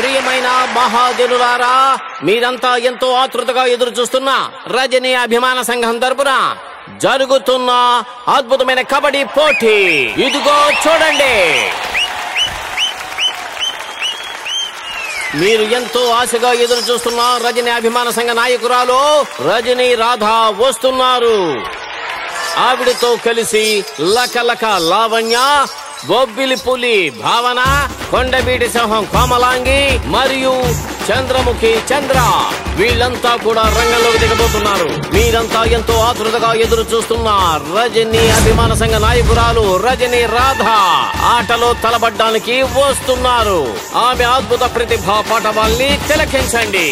ప్రియమైన మహాజనులారా, మీరంతా ఎంతో ఆతృతగా ఎదురు చూస్తున్న రజనీ అభిమాన సంఘం తరపున జరుగుతున్న అద్భుతమైన కబడ్డీ పోటీ ఇదిగో చూడండి. మీరు ఎంతో ఆశగా ఎదురు చూస్తున్న రజనీ అభిమాన సంఘ నాయకురాలు రజనీ రాధా వస్తున్నారు. ఆవిడతో కలిసి లకలక లావణ్య, బొబ్బిలి పులి భావన, కొండబీటి సింహం కోమలాంగి మరియు చంద్రముఖి చంద్ర వీళ్ళంతా కూడా రంగంలోకి దిగబోతున్నారు. మీరంతా ఎంతో ఆతృతగా ఎదురు చూస్తున్న రజనీ అభిమాన సంఘ నాయకురాలు రజనీ రాధా ఆటలో తలబడ్డానికి వస్తున్నారు. ఆమె అద్భుత ప్రతిభా పాఠవాల్ని తిలకించండి.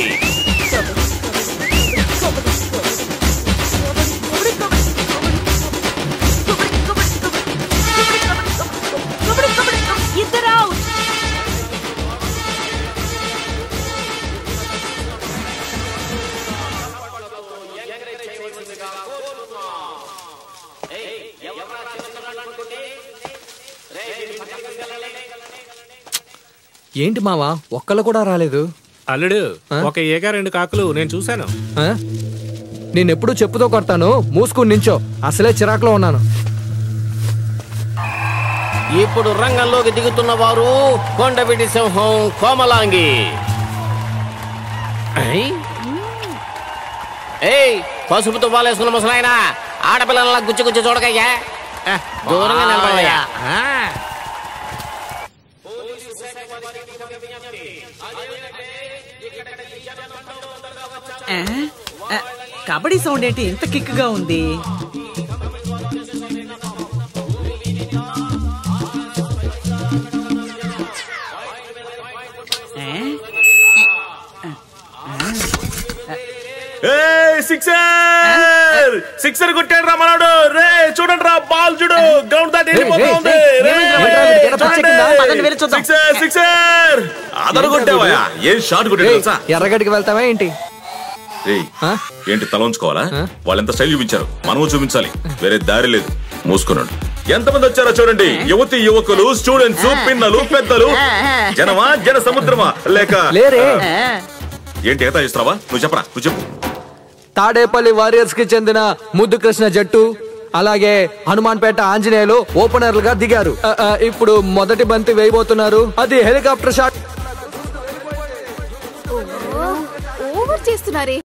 ఏంటి మావా, ఒక్కళ్ళు కూడా రాలేదు? అల్లుడు, ఒక ఏగా 2 కాకులు నేను చూశాను. నేనెప్పుడు చెప్పుతో కొడతాను, మూసుకుని నించో. అసలే చిరాకులో ఉన్నాను. ఇప్పుడు రంగంలోకి దిగుతున్న వారు కొండబిటి సింహం కోమలాంగి. పసుపుతో బాలేసుకున్న ముసలాయన ఆడపిల్లల గుచ్చి గుచ్చి చూడకయ్యా, దూరంగా నిలబడయ్యా. కబడ్డీ సౌండ్ ఏంటి ఇంత కిక్ గా ఉంది? సిక్సర్ కొట్టాడు రా మనోడు. రే చూడండి రా, బాల్ చూడు, గ్రౌండ్ దాటి వెళ్ళిపోతుంది. సిక్సర్ అదరు కొట్టావా? ఏం షాట్ కొట్టాడు? ఎర్రగడ్డికి వెళ్తావా ఏంటి? ఏంటి తల ఉంచుకోవాలా? వాళ్ళెంత స్టైల్ చూపించారు, మనము చూపించాలి. వేరే దారి లేదు. మూసుకున్నాడు. ఎంతమంది వచ్చారో చూడండి. యువతి యువకులు, స్టూడెంట్స్, పిన్నలు, పెద్దలు. జనమా, జన సముద్రమా, లేక ఏంటి ఎగతా చేస్తున్నావా? నువ్వు చెప్పరా, నువ్వు చెప్పు. తాడేపల్లి వారియర్స్ కి చెందిన ముద్దు కృష్ణ జట్టు, అలాగే హనుమాన్పేట ఆంజనేయులు ఓపెనర్లుగా దిగారు. ఇప్పుడు మొదటి బంతి వేయబోతున్నారు. అది హెలికాప్టర్ షాట్. ఓవర్ చేస్తున్నారే.